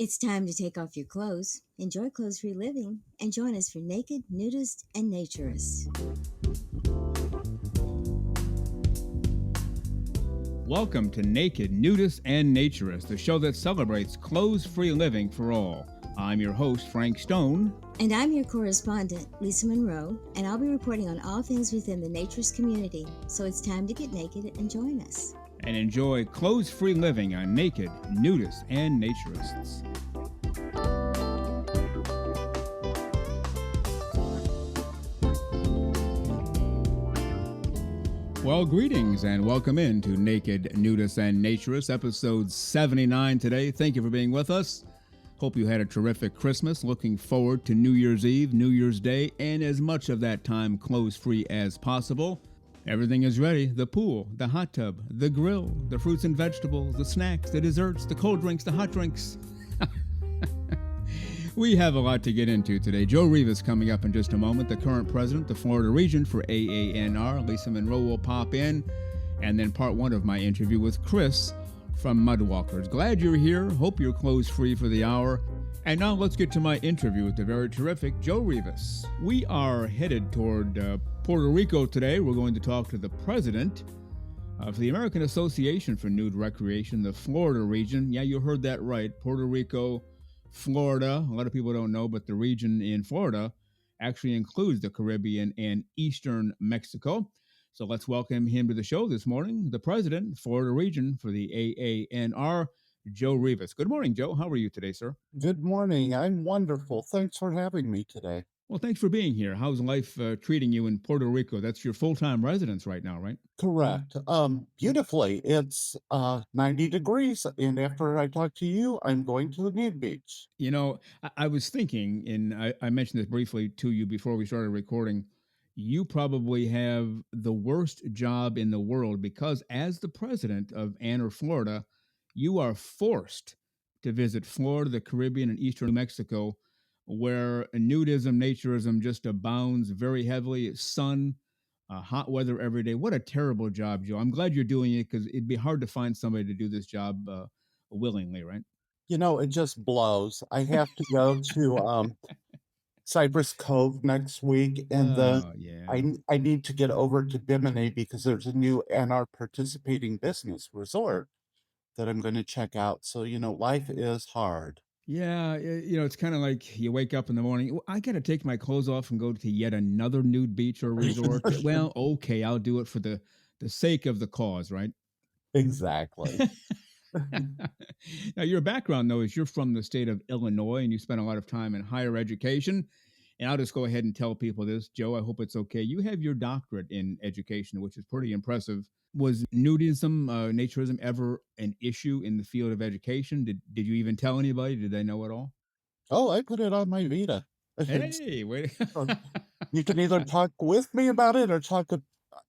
It's time to take off your clothes, enjoy clothes-free living, and join us for Naked, Nudists, and Naturists. Welcome to Naked, Nudists, and Naturists, the show that celebrates clothes-free living for all. I'm your host, Frank Stone. And I'm your correspondent, Lisa Monroe, and I'll be reporting on all things within the naturist community. So it's time to get naked and join us. And enjoy clothes-free living on Naked, Nudists, and Naturists. Well, greetings and welcome into Naked, Nudists, and Naturists, episode 79 today. Thank you for being with us. Hope you had a terrific Christmas. Looking forward to New Year's Eve, New Year's Day, and as much of that time clothes-free as possible. Everything is ready. The pool, the hot tub, the grill, the fruits and vegetables, the snacks, the desserts, the cold drinks, the hot drinks. We have a lot to get into today. Joe Rivas coming up in just a moment, the current president, the Florida region for AANR. Lisa Monroe will pop in. And then part one of my interview with Chris from MUDWALKERS. Glad you're here. Hope you're clothes-free for the hour. And now let's get to my interview with the very terrific Joe Rivas. We are headed toward Puerto Rico today. We're going to talk to the president of the American Association for Nude Recreation, the Florida region. Yeah, you heard that right. Puerto Rico, Florida. A lot of people don't know, but the region in Florida actually includes the Caribbean and Eastern Mexico. So let's welcome him to the show this morning, the president, Florida region for the AANR, Joe Rivas. Good morning, Joe. How are you today, sir? Good morning. I'm wonderful. Thanks for having me today. Well, thanks for being here. How's life treating you in Puerto Rico? That's your full-time residence right now, right? Correct. Beautifully. It's 90 degrees, and after I talk to you, I'm going to the nude beach. You know, I was thinking, and I mentioned this briefly to you before we started recording, you probably have the worst job in the world because as the president of AANR, Florida, you are forced to visit Florida, the Caribbean, and Eastern Mexico, where nudism, naturism just abounds very heavily. Sun, hot weather every day. What a terrible job, Joe. I'm glad you're doing it because it'd be hard to find somebody to do this job willingly, right? You know, it just blows. I have to go to Cypress Cove next week, and Yeah. I need to get over to Bimini because there's a new NR participating business resort that I'm going to check out. So, you know, life is hard. Yeah, it's kind of like you wake up in the morning. "Well, I got to take my clothes off and go to yet another nude beach or resort." Well, okay, I'll do it for the sake of the cause, right? Exactly. Now, your background, though, is you're from the state of Illinois and you spent a lot of time in higher education. And I'll just go ahead and tell people this, Joe, I hope it's okay. You have your doctorate in education, which is pretty impressive. Was nudism, naturism ever an issue in the field of education? Did you even tell anybody? Did they know at all? Oh, I put it on my Vita. Hey, wait. You can either talk with me about it or talk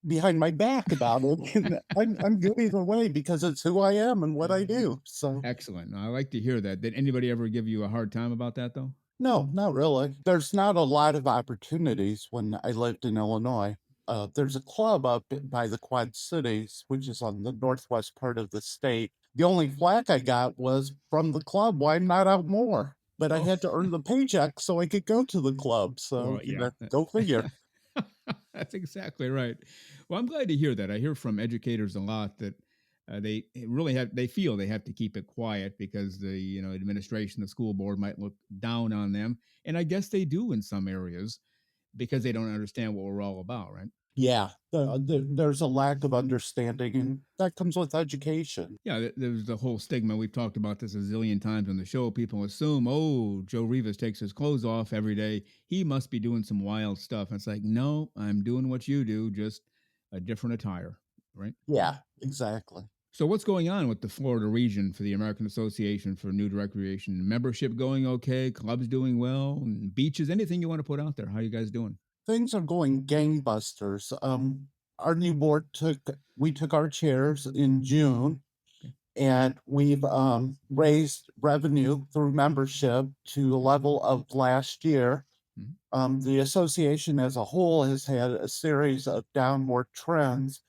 behind my back about it. I'm good either way because it's who I am and what I do. So Excellent. I like to hear that. Did anybody ever give you a hard time about that, though? no, not really. There's not a lot of opportunities when I lived in Illinois. There's a club up by the Quad Cities, which is on the northwest part of the state. The only flack I got was from the club. Why not out more? But I had to earn the paycheck so I could go to the club. So Well, yeah. Go figure. That's exactly right. Well, I'm glad to hear that. I hear from educators a lot that they feel they have to keep it quiet because the administration, the school board might look down on them, and I guess they do in some areas because they don't understand what we're all about, right? Yeah, there's a lack of understanding, and that comes with education. Yeah, there's the whole stigma. We've talked about this a zillion times on the show. People assume, oh, Joe Rivas takes his clothes off every day. He must be doing some wild stuff. And it's like, no, I'm doing what you do, just a different attire, right? Yeah, exactly. So what's going on with the Florida region for the American Association for Nude Recreation? Membership going okay? Clubs doing well? And beaches? Anything you want to put out there? How you guys doing? Things are going gangbusters. Our new board we took our chairs in June, and we've raised revenue through membership to the level of last year. The association as a whole has had a series of downward trends.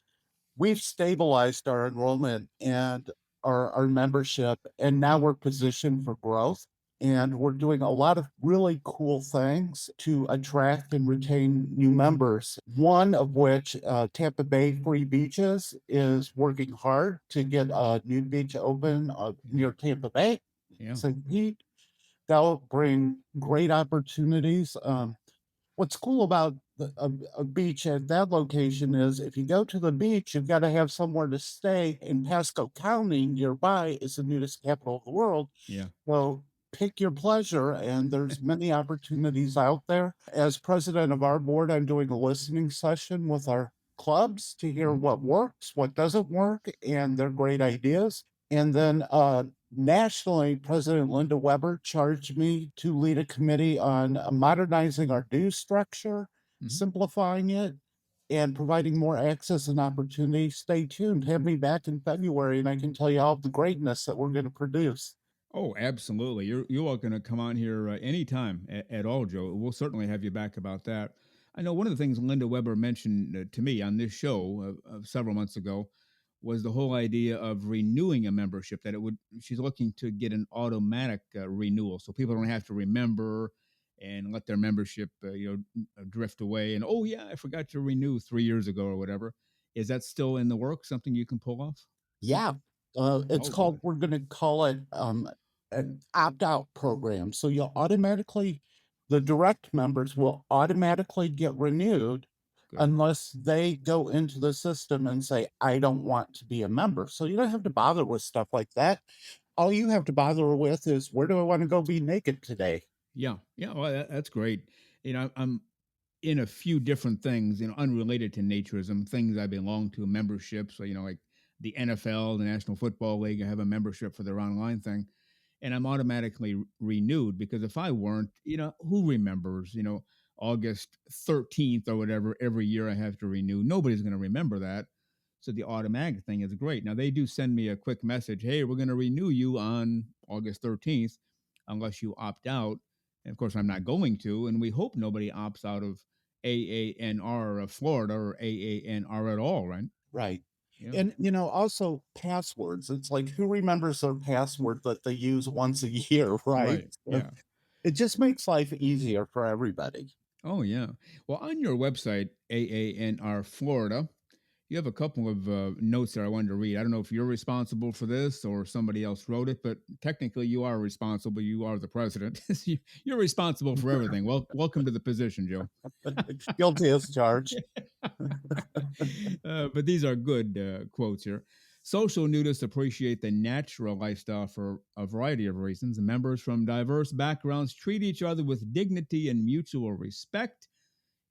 We've stabilized our enrollment and our membership, and now we're positioned for growth. and we're doing a lot of really cool things to attract and retain new members. One of which, Tampa Bay Free Beaches, is working hard to get a nude beach open near Tampa Bay. Yeah. So that'll bring great opportunities. What's cool about a beach at that location is if you go to the beach, you've got to have somewhere to stay. In Pasco County, nearby, is the nudist capital of the world. Yeah. Well, pick your pleasure, and there's many opportunities out there. As president of our board, I'm doing a listening session with our clubs to hear what works, what doesn't work, and their great ideas. And then nationally, President Linda Weber charged me to lead a committee on modernizing our dues structure, simplifying it, and providing more access and opportunity. Stay tuned. Have me back in February, and I can tell you all the greatness that we're going to produce. Oh, absolutely. You're welcome to come on here anytime at all, Joe. We'll certainly have you back about that. I know one of the things Linda Weber mentioned to me on this show several months ago was the whole idea of renewing a membership. That it would, she's looking to get an automatic renewal, so people don't have to remember and let their membership, drift away. And oh yeah, I forgot to renew 3 years ago or whatever. Is that still in the works? Something you can pull off? Yeah. It's Oh, called, good. we're going to call it an opt out program. So you'll automatically, the direct members will automatically get renewed Good. unless they go into the system and say, I don't want to be a member. So you don't have to bother with stuff like that. All you have to bother with is, where do I want to go be naked today? Yeah, yeah, well, that's great. I'm in a few different things, unrelated to naturism, things I belong to, memberships. So, like the NFL, the National Football League, I have a membership for their online thing, and I'm automatically renewed because if I weren't, who remembers, August 13th or whatever every year I have to renew? Nobody's going to remember that. So the automatic thing is great. Now they do send me a quick message, hey, we're going to renew you on August 13th, unless you opt out. And of course, I'm not going to. And we hope nobody opts out of AANR of Florida or AANR at all, right? Right. Yeah. And, also passwords. It's like, who remembers their password that they use once a year, right? Right. So Yeah. it just makes life easier for everybody. Oh, yeah. Well, on your website, AANR Florida, you have a couple of notes that I wanted to read. I don't know if you're responsible for this or somebody else wrote it, but technically you are responsible. You are the president. You're responsible for everything. Well, welcome to the position, Joe. Guilty as charged. But these are good quotes here. Social nudists appreciate the natural lifestyle for a variety of reasons. Members from diverse backgrounds treat each other with dignity and mutual respect,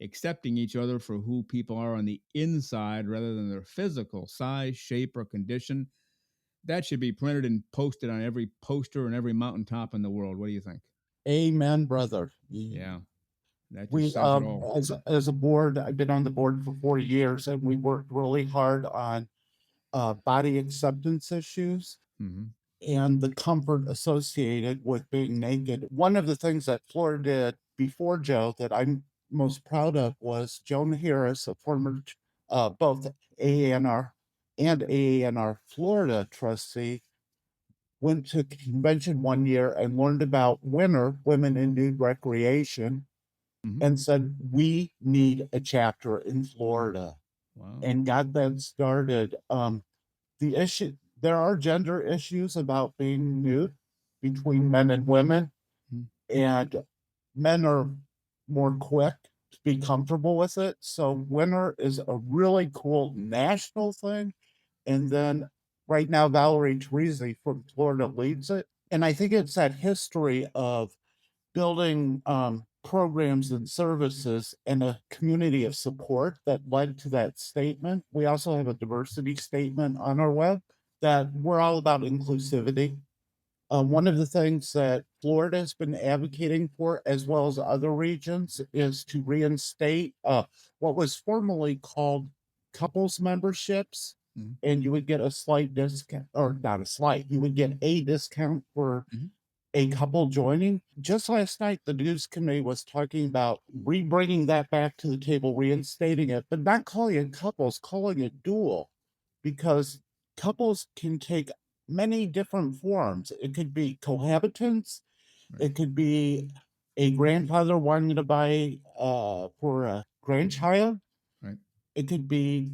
accepting each other for who people are on the inside rather than their physical size, shape, or condition. That should be printed and posted on every poster and every mountaintop in the world. What do you think? Amen, brother. Yeah, that just We, says it all. as a board, I've been on the board for 4 years, and we worked really hard on body acceptance issues Mm-hmm. and the comfort associated with being naked. One of the things that Florida did before Joe that I'm most proud of was Joan Harris, a former both AANR and AANR Florida trustee, went to convention one year and learned about winter women in nude recreation Mm-hmm. and said, we need a chapter in Florida, Wow. and got that started. The issue, there are gender issues about being nude between men and women, Mm-hmm. and men are more quick to be comfortable with it. So winter is a really cool national thing. And then right now, Valerie Teresi from Florida leads it. And I think it's that history of building programs and services and a community of support that led to that statement. We also have a diversity statement on our web that we're all about inclusivity. One of the things that Florida has been advocating for, as well as other regions, is to reinstate what was formerly called couples memberships. Mm-hmm. And you would get a slight discount, or not a slight, you would get a discount for Mm-hmm. a couple joining. Just last night, the news committee was talking about bringing that back to the table, reinstating it, but not calling it couples, calling it dual, because couples can take many different forms. It could be cohabitants, Right. It could be a grandfather wanting to buy for a grandchild. Right. It could be,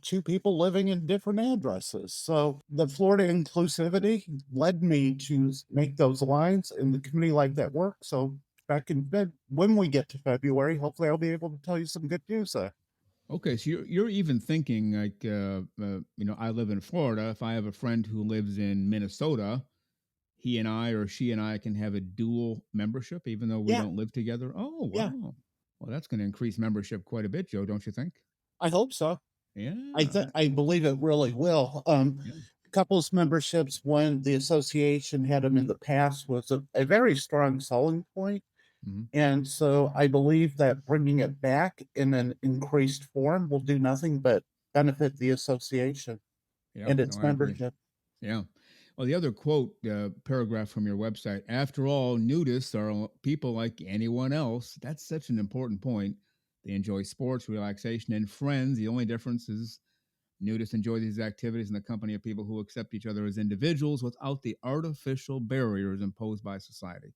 two people living in different addresses. So the Florida inclusivity led me to make those lines, and the committee like that work. So back in when we get to February, hopefully I'll be able to tell you some good news there. Okay, so you're even thinking like, I live in Florida. If I have a friend who lives in Minnesota, he and I or she and I can have a dual membership, even though we Yeah, don't live together. Oh, yeah, wow. Well, that's going to increase membership quite a bit, Joe, don't you think? I hope so. Yeah. I believe it really will. Yeah. Couples memberships, when the association had them in the past, was a very strong selling point. Hmm. And so I believe that bringing it back in an increased form will do nothing but benefit the association Yeah. and No, its I agree. membership. Yeah. Well, the other quote paragraph from your website, after all, nudists are people like anyone else. That's such an important point. They enjoy sports, relaxation, and friends. The only difference is nudists enjoy these activities in the company of people who accept each other as individuals without the artificial barriers imposed by society.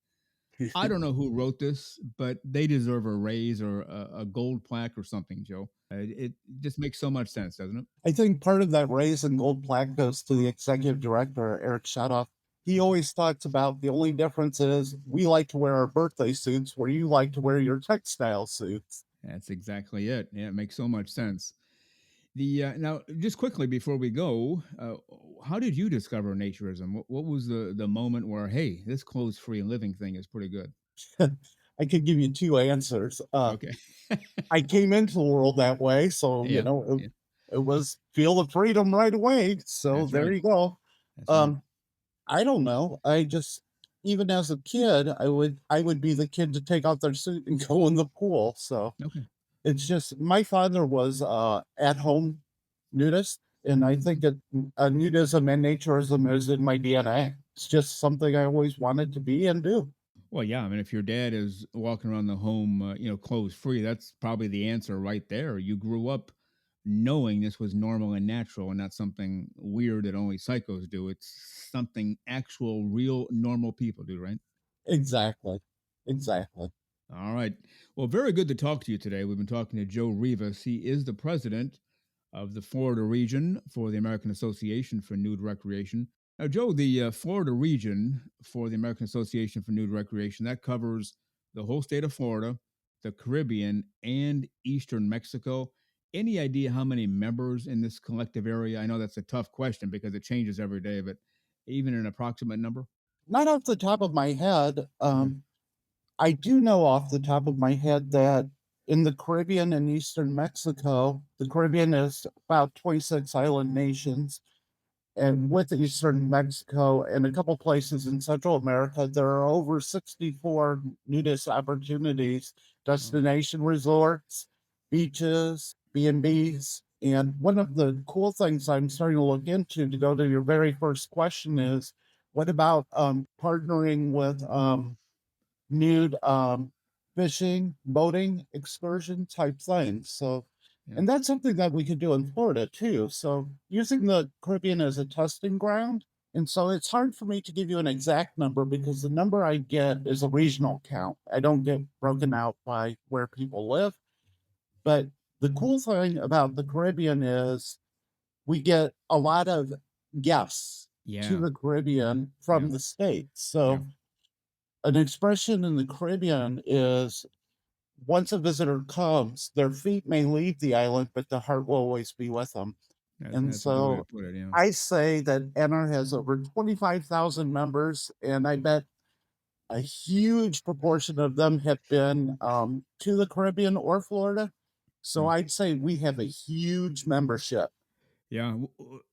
I don't know who wrote this, but they deserve a raise or a gold plaque or something, Joe. It just makes so much sense, doesn't it? I think part of that raise and gold plaque goes to the executive director, Eric Shadoff. He always talks about the only difference is we like to wear our birthday suits where you like to wear your textile suits. That's exactly it. Yeah, it makes so much sense. The now, just quickly before we go, how did you discover naturism? What was the moment where, hey, this clothes free and living thing is pretty good? I could give you two answers. Okay. I came into the world that way, so Yeah, yeah, it was feel the freedom right away. So that's there right. you go. That's right. Um, I don't know. I just even as a kid, I would be the kid to take out their suit and go in the pool. So Okay. it's just my father was at home nudist, and I think that nudism and naturism is in my DNA. It's just something I always wanted to be and do. Well, yeah. I mean, if your dad is walking around the home, clothes free, that's probably the answer right there. You grew up knowing this was normal and natural and not something weird that only psychos do. It's something actual, real, normal people do, right? Exactly, exactly. All right. Well, very good to talk to you today. We've been talking to Joe Rivas. He is the president of the Florida region for the American Association for Nude Recreation. Now, Joe, the Florida region for the American Association for Nude Recreation, that covers the whole state of Florida, the Caribbean, and Eastern Mexico. Any idea how many members in this collective area? I know that's a tough question because it changes every day, but even an approximate number? Not off the top of my head. Okay. I do know off the top of my head that in the Caribbean and Eastern Mexico, the Caribbean is about 26 island nations. And with Eastern Mexico and a couple places in Central America, there are over 64 nudist opportunities, Oh, destination resorts, beaches, B&Bs. And one of the cool things I'm starting to look into to go to your very first question is, what about partnering with nude fishing, boating, excursion type things. So, yeah. and that's something that we could do in Florida too. So, using the Caribbean as a testing ground. And so it's hard for me to give you an exact number because the number I get is a regional count. I don't get broken out by where people live. But the cool thing about the Caribbean is we get a lot of guests to Yeah. the Caribbean Yeah. from the States. Yeah. So an expression in the Caribbean is once a visitor comes, their feet may leave the island, but the heart will always be with them. And That's a good way to so put it. Yeah. I say that NR has over 25,000 members, and I bet a huge proportion of them have been to the Caribbean or Florida. So Yeah. I'd say we have a huge membership. Yeah.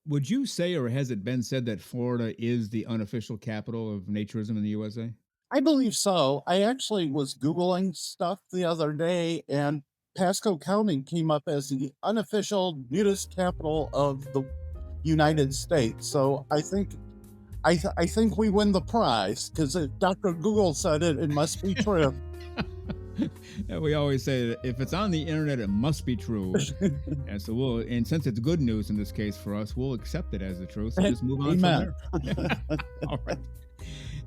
Would you say, or has it been said that Florida is the unofficial capital of naturism in the USA? I believe so. I actually was Googling stuff the other day, and Pasco County came up as the unofficial nudist capital of the United States. So I think we win the prize because if Dr. Google said it, it must be true. Yeah, we always say that if it's on the internet, it must be true. And so and since it's good news in this case for us, we'll accept it as the truth and just move on from Amen. there. All right.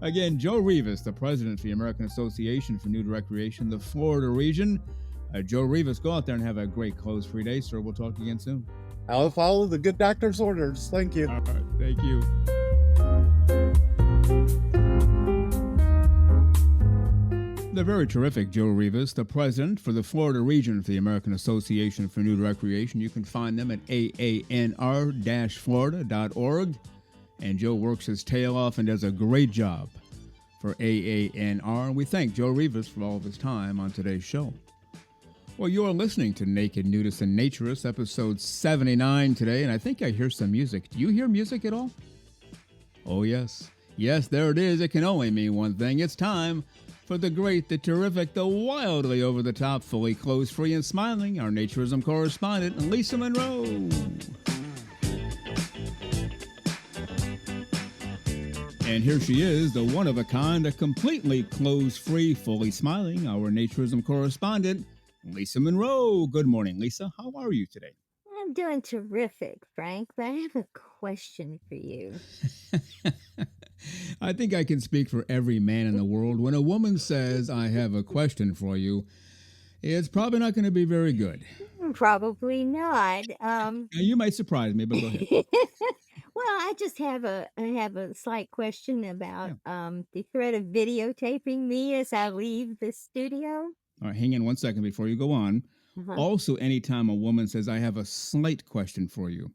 Again, Joe Rivas, the president of the American Association for Nude Recreation, the Florida region. Joe Rivas, go out there and have a great close-free day, sir. We'll talk again soon. I'll follow the good doctor's orders. Thank you. All right. Thank you. The very terrific Joe Rivas, the president for the Florida region of the American Association for Nude Recreation. You can find them at AANR-Florida.org. And Joe works his tail off and does a great job for AANR. We thank Joe Rivas for all of his time on today's show. Well, you're listening to Naked Nudists and Naturists, episode 79 today, and I think I hear some music. Do you hear music at all? Oh, yes. Yes, there it is. It can only mean one thing. It's time for the great, the terrific, the wildly over-the-top, fully clothes, free and smiling, our Naturism correspondent, Lisa Monroe. And here she is, the one-of-a-kind, a completely clothes-free, fully smiling, our Naturism correspondent, Lisa Monroe. Good morning, Lisa. How are you today? I'm doing terrific, Frank, but I have a question for you. I think I can speak for every man in the world. When a woman says, I have a question for you, it's probably not going to be very good. Probably not. Now, you might surprise me, but go ahead. Well, I just have a slight question about the threat of videotaping me as I leave the studio. All right, hang in 1 second before you go on. Also, anytime a woman says, I have a slight question for you,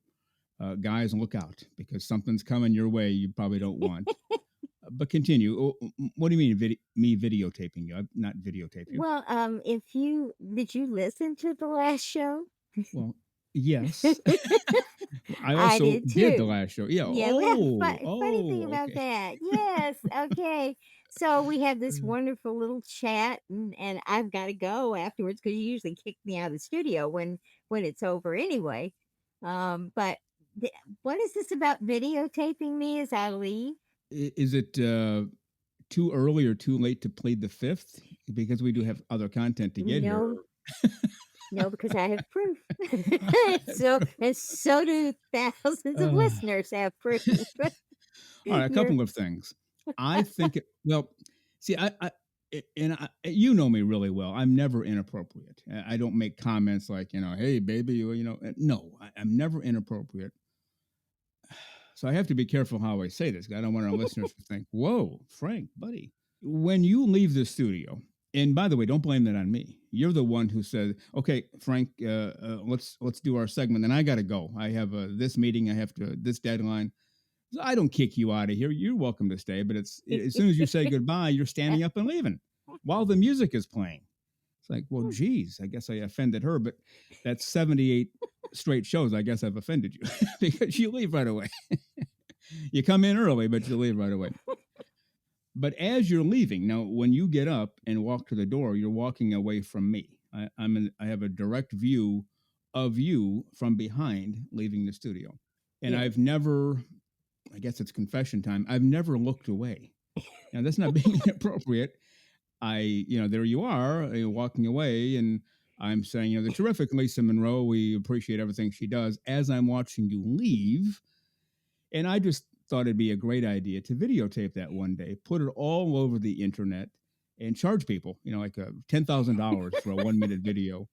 guys, look out, because something's coming your way you probably don't want. But continue. What do you mean, me videotaping you? I'm not videotaping you. Well, did you listen to the last show? Well, yes. I also did the last show. Yeah. Funny thing about that. Yes. Okay. So we have this wonderful little chat, and I've got to go afterwards because you usually kick me out of the studio when it's over anyway. But what is this about videotaping me as I leave? Is it too early or too late to plead the fifth? Because we do have other content to get here. No, because I have proof. So do thousands of listeners have proof. All right, a couple of things. I think, see, you know me really well. I'm never inappropriate. I don't make comments like, hey, baby, no, I'm never inappropriate. So I have to be careful how I say this. I don't want our listeners to think, whoa, Frank, buddy. When you leave the studio, and by the way, don't blame that on me. You're the one who said, okay, Frank, let's do our segment. And I got to go. I have this meeting. I have this deadline. So I don't kick you out of here. You're welcome to stay. But it's as soon as you say goodbye, you're standing up and leaving while the music is playing. It's like, well, geez, I guess I offended her. But that's 78 straight shows. I guess I've offended you because you leave right away. You come in early, but you leave right away. But as you're leaving, now, when you get up and walk to the door, you're walking away from me. I have a direct view of you from behind leaving the studio. And I've never, I guess it's confession time, I've never looked away. Now, that's not being inappropriate. There you are, walking away, and I'm saying, the terrific Lisa Monroe, we appreciate everything she does, as I'm watching you leave. And I just thought it'd be a great idea to videotape that one day, put it all over the internet, and charge people, like $10,000 for a 1-minute video.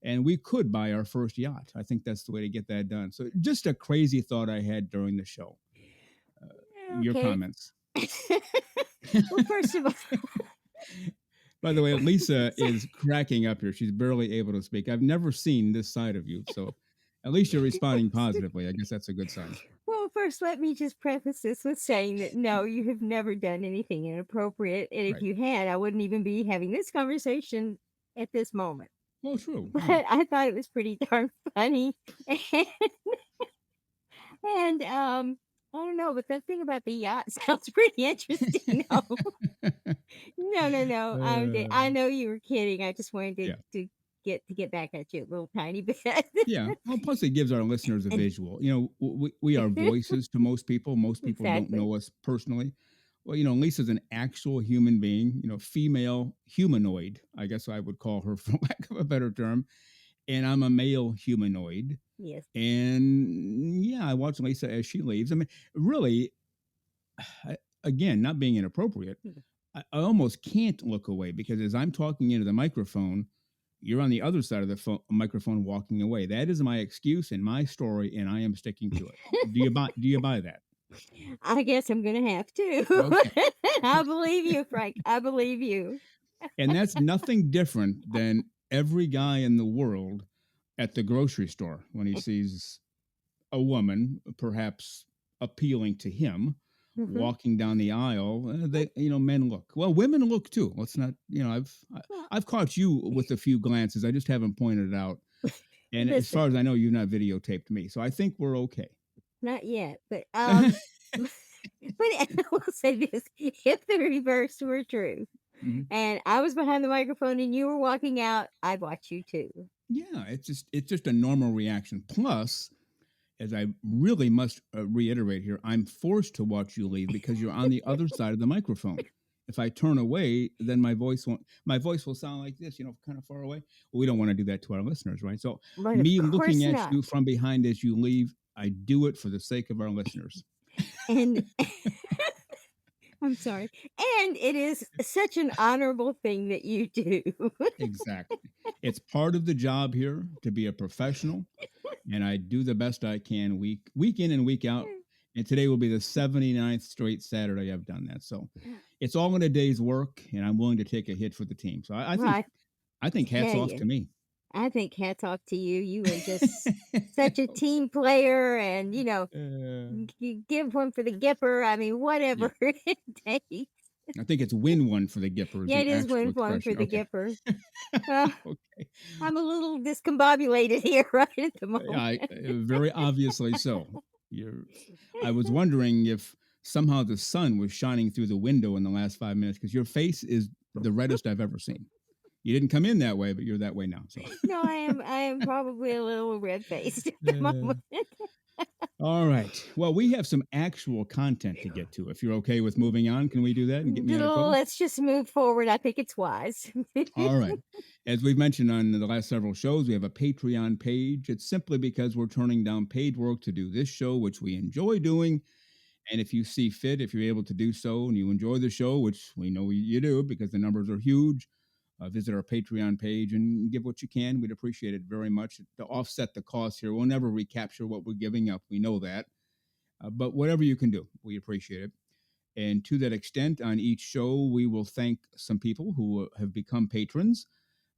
And we could buy our first yacht. I think that's the way to get that done. So just a crazy thought I had during the show. Your comments. Well, first of all, by the way, Lisa is cracking up here. She's barely able to speak. I've never seen this side of you. So at least you're responding positively. I guess that's a good sign. Well, first, let me just preface this with saying that, no, you have never done anything inappropriate. And if you had, I wouldn't even be having this conversation at this moment. Well, true. But I thought it was pretty darn funny. And I don't know, but the thing about the yacht sounds pretty interesting. No. I know you were kidding. I just wanted to get back at you a little tiny bit. Yeah. Well, plus it gives our listeners a visual. We are voices to most people. Most people don't know us personally. Well, Lisa's an actual human being, female humanoid, I guess I would call her, for lack of a better term. And I'm a male humanoid. Yes. And I watch Lisa as she leaves. I mean, really, again, not being inappropriate, I almost can't look away because as I'm talking into the microphone, you're on the other side of the microphone walking away. That is my excuse and my story, and I am sticking to it. Do you buy that? I guess I'm gonna have to. Okay. I believe you, Frank. I believe you. And that's nothing different than every guy in the world at the grocery store when he sees a woman, perhaps appealing to him, Mhm. walking down the aisle. They, men look. Well, women look too. Let's not, Well, I've caught you with a few glances. I just haven't pointed it out. And as listen, far as I know, you've not videotaped me, so I think we're okay. not yet, but but I will say this: if the reverse were true, Mhm. and I was behind the microphone and you were walking out, I'd watch you too. Yeah, it's just a normal reaction. Plus, as I really must reiterate here, I'm forced to watch you leave because you're on the other side of the microphone. If I turn away, then my voice will sound like this, kind of far away. Well, we don't want to do that to our listeners, right? So But of me looking course at not. you from behind as you leave, I do it for the sake of our listeners. And I'm sorry. And it is such an honorable thing that you do. Exactly. It's part of the job here to be a professional, and I do the best I can week in and week out. And today will be the 79th straight Saturday I've done that. So it's all in a day's work, and I'm willing to take a hit for the team. So I Well, think I I think hats tell off to you, me. I think hats off to you. You are just such a team player, and you give one for the Gipper. I mean, Yeah, whatever it takes. I think it's win one for the Gipper is Yeah, the it is actual one for expression. the Okay. Gipper. Uh, Okay. I'm a little discombobulated here right at the moment. Very obviously so. You're. I was wondering if somehow the sun was shining through the window in the last 5 minutes because your face is the reddest I've ever seen. You didn't come in that way, but you're that way now. So, No, I am probably a little red faced at the uh, moment. all right. Well, we have some actual content to get to. If you're okay with moving on, can we do that and get me out of trouble? Let's just move forward. I think it's wise. All right. As we've mentioned on the last several shows, we have a Patreon page. It's simply because we're turning down paid work to do this show, which we enjoy doing. And if you see fit, if you're able to do so and you enjoy the show, which we know you do because the numbers are huge, visit our Patreon page and give what you can. We'd appreciate it very much to offset the cost here. We'll never recapture what we're giving up. We know that. But whatever you can do, we appreciate it. And to that extent, on each show, we will thank some people who have become patrons.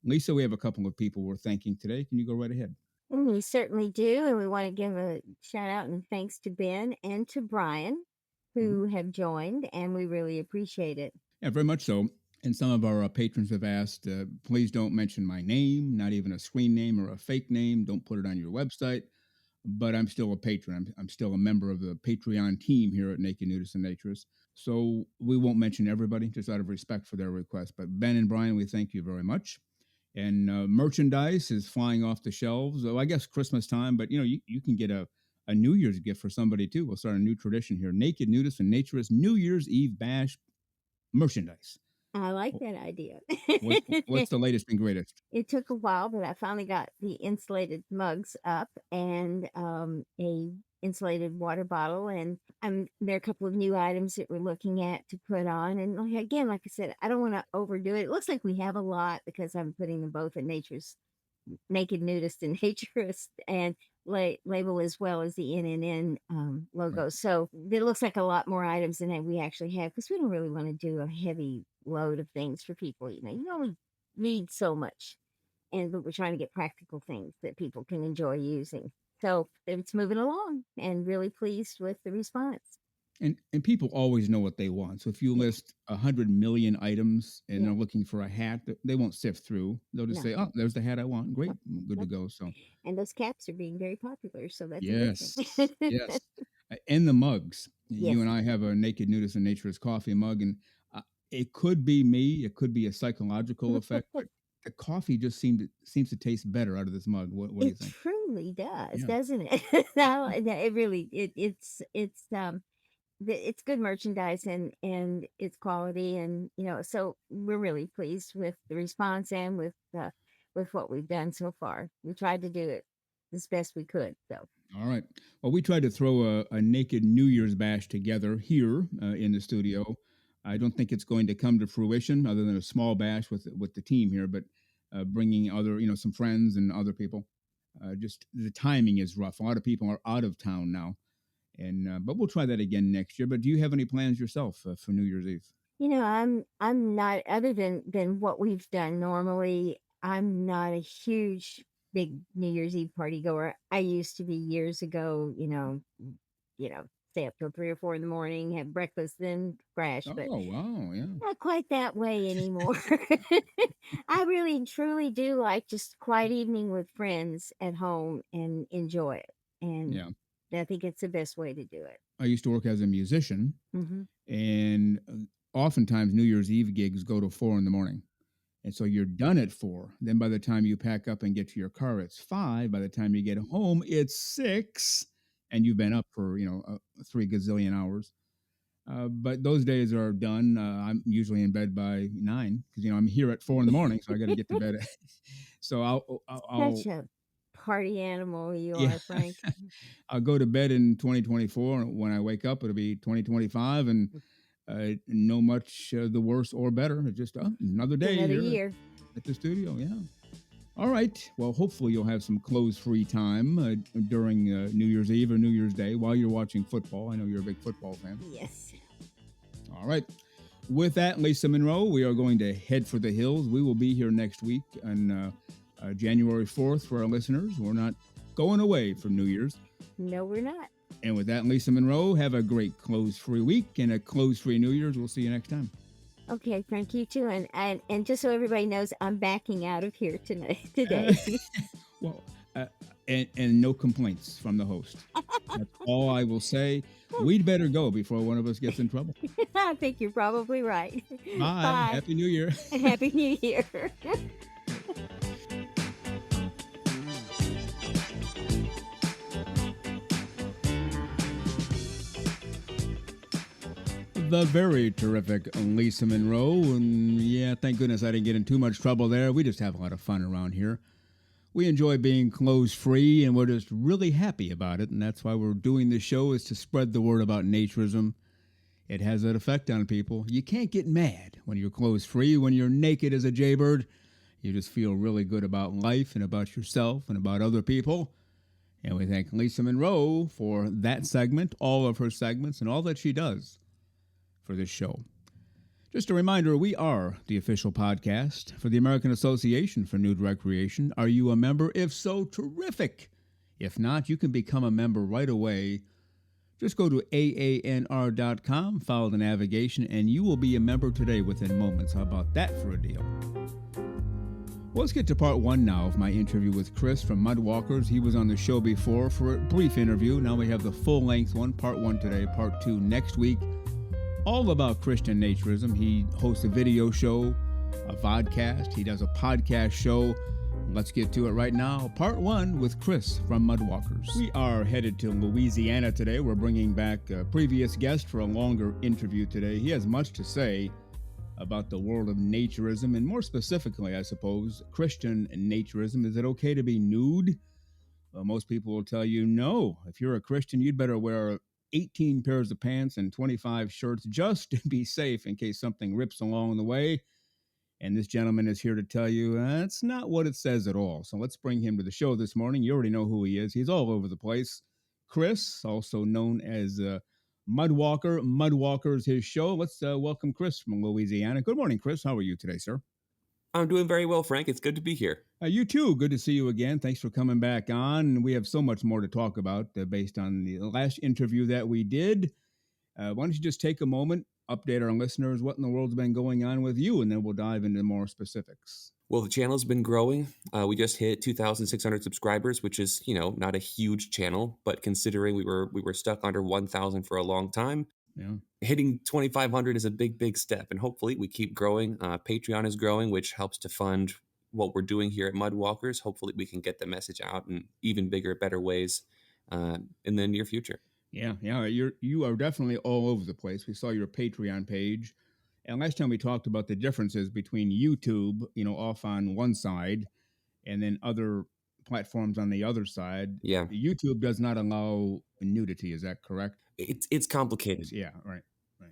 Lisa, we have a couple of people we're thanking today. Can you go right ahead? We certainly do. And we want to give a shout out and thanks to Ben and to Brian Mhm. who have joined, and we really appreciate it. Yeah, very much so. And some of our patrons have asked, please don't mention my name, not even a screen name or a fake name. Don't put it on your website. But I'm still a patron. I'm still a member of the Patreon team here at Naked Nudists and Naturists. So we won't mention everybody just out of respect for their request. But Ben and Brian, we thank you very much. And merchandise is flying off the shelves. Oh, I guess Christmas time, but you can get a New Year's gift for somebody too. We'll start a new tradition here: Naked Nudists and Naturists New Year's Eve Bash merchandise. I like that idea. What's the latest and greatest? It took a while, but I finally got the insulated mugs up and a insulated water bottle, and there are a couple of new items that we're looking at to put on. And again, like I said, I don't want to overdo it. It looks like we have a lot because I'm putting them both in Nature's Naked Nudist and Naturist, and label as well as the NNN Right. logo. So it looks like a lot more items than we actually have because we don't really want to do a heavy load of things for people. You only need so much, but we're trying to get practical things that people can enjoy using. So it's moving along, and really pleased with the response. And people always know what they want. So if you Yeah, list 100 million items and yeah, they're looking for a hat, they won't sift through. They'll just no, say, "Oh, there's the hat I want. Great, no, good to no. go." So And those caps are being very popular, so that's a good yes, thing. yes, and the mugs. You Yes, and I have a Naked Nudist and Naturist coffee mug, and uh, it could be me. It could be a psychological effect, but the coffee just seems to taste better out of this mug. What do you it think? truly does, Yeah. doesn't it? No, it really it's good merchandise, and it's quality, and so we're really pleased with the response and with what we've done so far. We tried to do it as best we could. So All right. Well, we tried to throw a naked New Year's bash together here in the studio. I don't think it's going to come to fruition, other than a small bash with the team here. But bringing other, some friends and other people. Just the timing is rough. A lot of people are out of town now, and but we'll try that again next year. But do you have any plans yourself for New Year's Eve? I'm not, other than what we've done normally. I'm not a huge big New Year's Eve party goer. I used to be years ago. Stay up till 3 or 4 in the morning, have breakfast, then crash. But Oh wow, yeah, not quite that way anymore. I really and truly do like just a quiet evening with friends at home and enjoy it. And yeah. I think it's the best way to do it. I used to work as a musician, Hmm. and oftentimes New Year's Eve gigs go to 4 in the morning. And so you're done at 4. Then by the time you pack up and get to your car, it's 5. By the time you get home, it's 6. And you've been up for, 3 gazillion hours. But those days are done. I'm usually in bed by 9 because, I'm here at 4 in the morning. So I got to get to bed. So Such a party animal you yeah, are, Frank. I'll go to bed in 2024. When I wake up, it'll be 2025. And no much the worse or better. It's just another day Another here year. at the studio. Yeah. All right. Well, hopefully you'll have some clothes-free time during New Year's Eve or New Year's Day while you're watching football. I know you're a big football fan. Yes. All right. With that, Lisa Monroe, we are going to head for the hills. We will be here next week on January 4th for our listeners. We're not going away from New Year's. No, we're not. And with that, Lisa Monroe, have a great clothes-free week and a clothes-free New Year's. We'll see you next time. Okay, Frank, you too. And just so everybody knows, I'm backing out of here today. Well, and no complaints from the host. That's all I will say. We'd better go before one of us gets in trouble. I think you're probably right. Bye. Bye. Happy New Year. Happy New Year. The very terrific Lisa Monroe. And yeah, thank goodness I didn't get in too much trouble there. We just have a lot of fun around here. We enjoy being clothes free, and we're just really happy about it. And that's why we're doing this show, is to spread the word about naturism. It has that effect on people. You can't get mad when you're clothes free, when you're naked as a jaybird. You just feel really good about life and about yourself and about other people. And we thank Lisa Monroe for that segment, all of her segments, and all that she does for this show. Just a reminder, we are the official podcast for the American Association for Nude Recreation. Are you a member? If so, terrific. If not, you can become a member right away. Just go to AANR.com, follow the navigation, and you will be a member today within moments. How about that for a deal? Well, let's get to part 1 now of my interview with Chris from MUDWALKERS. He was on the show before for a brief interview. Now we have the full-length one, part 1 today, part 2 next week. All about Christian Naturism. He hosts a video show, a vodcast. He does a podcast show. Let's get to it right now. Part 1 with Chris from MUDWALKERS. We are headed to Louisiana today. We're bringing back a previous guest for a longer interview today. He has much to say about the world of naturism, and more specifically, I suppose, Christian naturism. Is it okay to be nude? Well, most people will tell you no. If you're a Christian, you'd better wear 18 pairs of pants and 25 shirts just to be safe in case something rips along the way. And this gentleman is here to tell you that's not what it says at all. So let's bring him to the show this morning. You already know who he is. He's all over the place. Chris, also known as Mudwalker, MUDWALKERS, his show. Let's welcome Chris from Louisiana. Good morning, Chris. How are you today, sir? I'm doing very well, Frank. It's good to be here. You too. Good to see you again. Thanks for coming back on. We have so much more to talk about based on the last interview that we did. Why don't you just take a moment, update our listeners what in the world's been going on with you, and then we'll dive into more specifics. Well, the channel's been growing. We just hit 2,600 subscribers, which is, not a huge channel, but considering we were stuck under 1,000 for a long time, Yeah. hitting 2,500 is a big, big step. And hopefully we keep growing. Patreon is growing, which helps to fund what we're doing here at MUDWALKERS. Hopefully we can get the message out in even bigger, better ways in the near future. Yeah. You are definitely all over the place. We saw your Patreon page. And last time we talked about the differences between YouTube, off on one side, and then other platforms on the other side. Yeah, YouTube does not allow nudity. Is that correct? it's complicated. Yeah, right,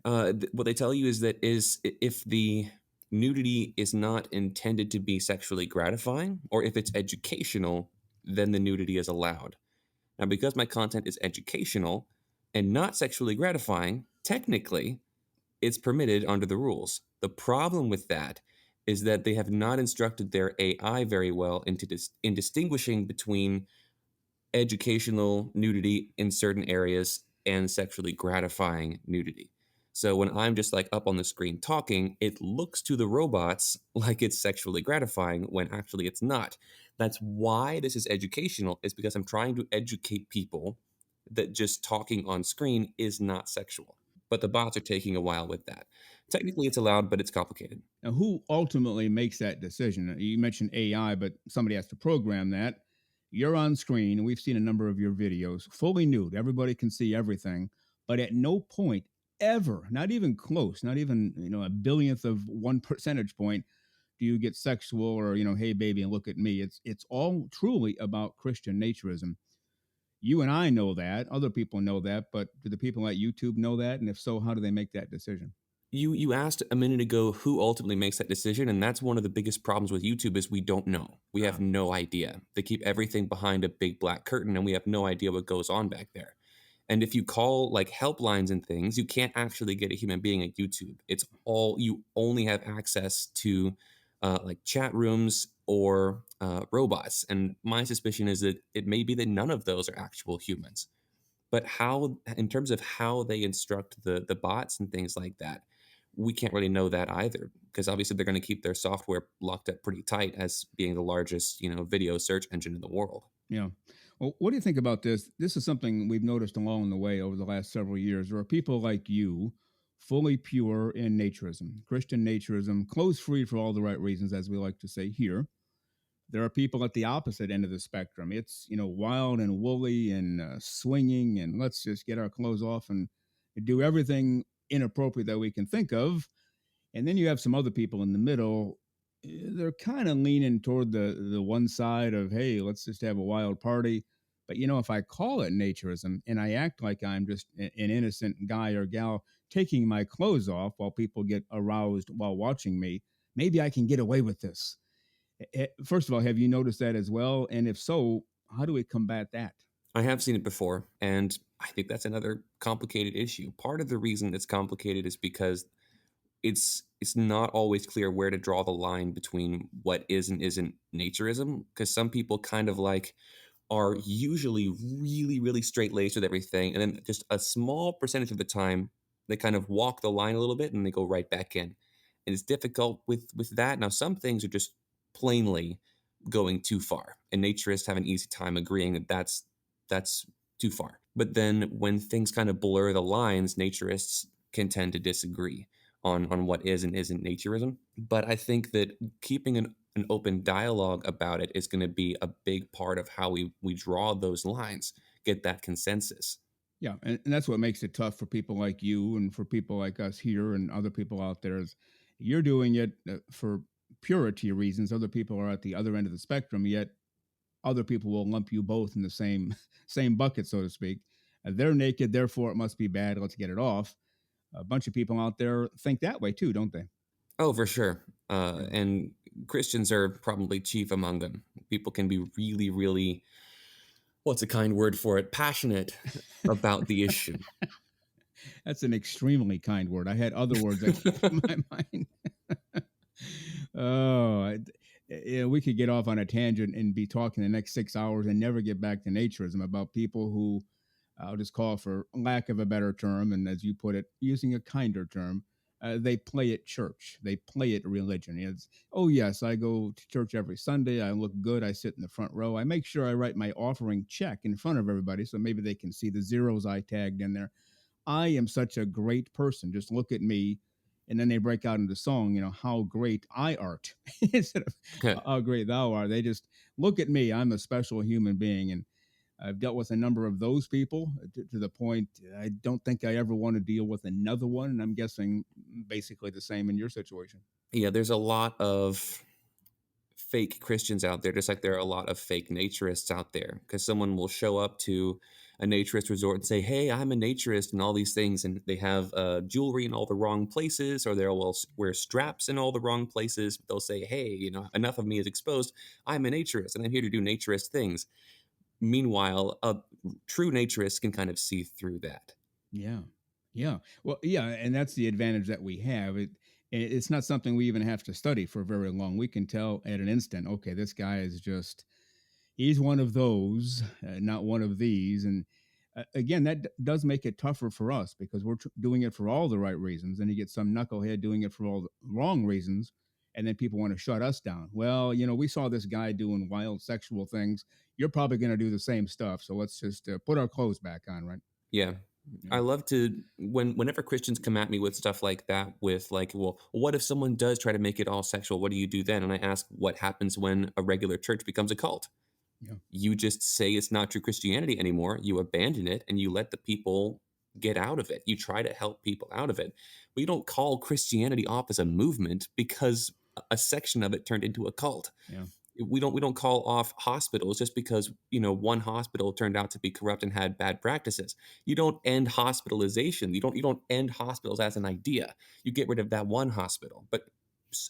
right. What they tell you is that if the nudity is not intended to be sexually gratifying, or if it's educational, then the nudity is allowed. Now, because my content is educational and not sexually gratifying, technically, it's permitted under the rules. The problem with that is that they have not instructed their AI very well in distinguishing between educational nudity in certain areas and sexually gratifying nudity. So when I'm just like up on the screen talking, it looks to the robots like it's sexually gratifying when actually it's not. That's why this is educational, is because I'm trying to educate people that just talking on screen is not sexual. But the bots are taking a while with that. Technically it's allowed, but it's complicated. Now, who ultimately makes that decision? You mentioned AI, but somebody has to program that. You're on screen, and we've seen a number of your videos, fully nude. Everybody can see everything, but at no point ever, not even close, not even a billionth of 1 percentage point, do you get sexual or hey baby, and look at me. It's all truly about Christian naturism. You and I know that. Other people know that, but do the people at YouTube know that? And if so, how do they make that decision? You asked a minute ago who ultimately makes that decision, and that's one of the biggest problems with YouTube is we don't know. We have no idea. They keep everything behind a big black curtain, and we have no idea what goes on back there. And if you call like helplines and things, you can't actually get a human being at YouTube. It's all, you only have access to like chat rooms or robots. And my suspicion is that it may be that none of those are actual humans. But how, in terms of how they instruct the bots and things like that, we can't really know that either, because obviously they're going to keep their software locked up pretty tight as being the largest, video search engine in the world. Yeah. Well, what do you think about this? This is something we've noticed along the way over the last several years. There are people like you, fully pure in naturism, Christian naturism, clothes free for all the right reasons, as we like to say here. There are people at the opposite end of the spectrum. It's, wild and woolly and swinging, and let's just get our clothes off and do everything inappropriate that we can think of. And then you have some other people in the middle. They're kind of leaning toward the one side of, hey, let's just have a wild party. But if I call it naturism and I act like I'm just an innocent guy or gal taking my clothes off while people get aroused while watching me, maybe I can get away with this. First of all, have you noticed that as well? And if so, how do we combat that? I have seen it before, and I think that's another complicated issue. Part of the reason it's complicated is because it's not always clear where to draw the line between what is and isn't naturism, because some people kind of like are usually really, really straight laced with everything. And then just a small percentage of the time, they kind of walk the line a little bit and they go right back in. And it's difficult with that. Now, some things are just plainly going too far. And naturists have an easy time agreeing that that's too far. But then when things kind of blur the lines, naturists can tend to disagree on what is and isn't naturism. But I think that keeping an open dialogue about it is going to be a big part of how we draw those lines, get that consensus. Yeah, and that's what makes it tough for people like you and for people like us here and other people out there is you're doing it for purity reasons. Other people are at the other end of the spectrum, yet other people will lump you both in the same same bucket, so to speak. They're naked, therefore it must be bad. Let's get it off. A bunch of people out there think that way too, don't they? Oh, for sure. Yeah. And Christians are probably chief among them. People can be really, really, what's a kind word for it, passionate about the issue. That's an extremely kind word. I had other words that came to my mind. Oh, we could get off on a tangent and be talking the next 6 hours and never get back to naturism about people who I'll just call, for lack of a better term, and as you put it, using a kinder term, they play at church. They play at religion. It's, oh, yes, I go to church every Sunday. I look good. I sit in the front row. I make sure I write my offering check in front of everybody so maybe they can see the zeros I tagged in there. I am such a great person. Just look at me. And then they break out into song, how great I art instead of how great thou art. They just look at me. I'm a special human being. And I've dealt with a number of those people to the point I don't think I ever want to deal with another one. And I'm guessing basically the same in your situation. Yeah, there's a lot of fake Christians out there, just like there are a lot of fake naturists out there. Because someone will show up to a naturist resort and say, "Hey, I'm a naturist," and all these things, and they have jewelry in all the wrong places, or they'll wear straps in all the wrong places. They'll say, "Hey, enough of me is exposed. I'm a naturist, and I'm here to do naturist things." Meanwhile, a true naturist can kind of see through that. Yeah. Yeah. Well, yeah, and that's the advantage that we have. It's not something we even have to study for very long. We can tell at an instant, okay, this guy is just he's one of those, not one of these. And again, that does make it tougher for us because we're doing it for all the right reasons. And you get some knucklehead doing it for all the wrong reasons. And then people want to shut us down. Well, we saw this guy doing wild sexual things. You're probably going to do the same stuff. So let's just put our clothes back on, right? Yeah. Yeah. I love to whenever Christians come at me with stuff like that, with like, well, what if someone does try to make it all sexual? What do you do then? And I ask, what happens when a regular church becomes a cult? Yeah. You just say it's not true Christianity anymore. You abandon it and you let the people get out of it. You try to help people out of it. But you don't call Christianity off as a movement because a section of it turned into a cult. Yeah. We don't call off hospitals just because one hospital turned out to be corrupt and had bad practices. You don't end hospitalization. You don't end hospitals as an idea. You get rid of that one hospital. But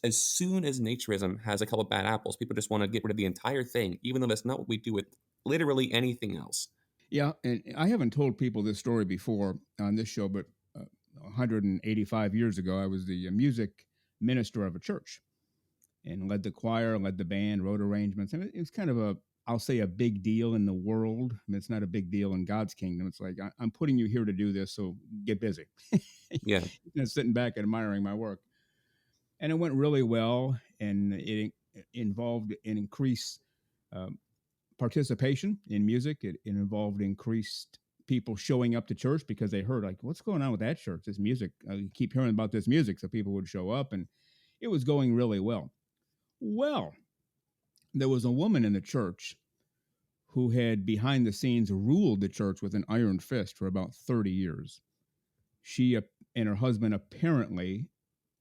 as soon as naturism has a couple of bad apples, people just want to get rid of the entire thing, even though that's not what we do with literally anything else. Yeah, and I haven't told people this story before on this show, but 185 years ago, I was the music minister of a church and led the choir, led the band, wrote arrangements. And it was kind of I'll say a big deal in the world. I mean, it's not a big deal in God's kingdom. It's like, I'm putting you here to do this, so get busy. Yeah. Sitting back and admiring my work. And it went really well, and it involved an increased participation in music. It involved increased people showing up to church because they heard, like, what's going on with that church? This music, you keep hearing about this music. So people would show up, and it was going really well. Well, there was a woman in the church who had behind the scenes ruled the church with an iron fist for about 30 years. She and her husband apparently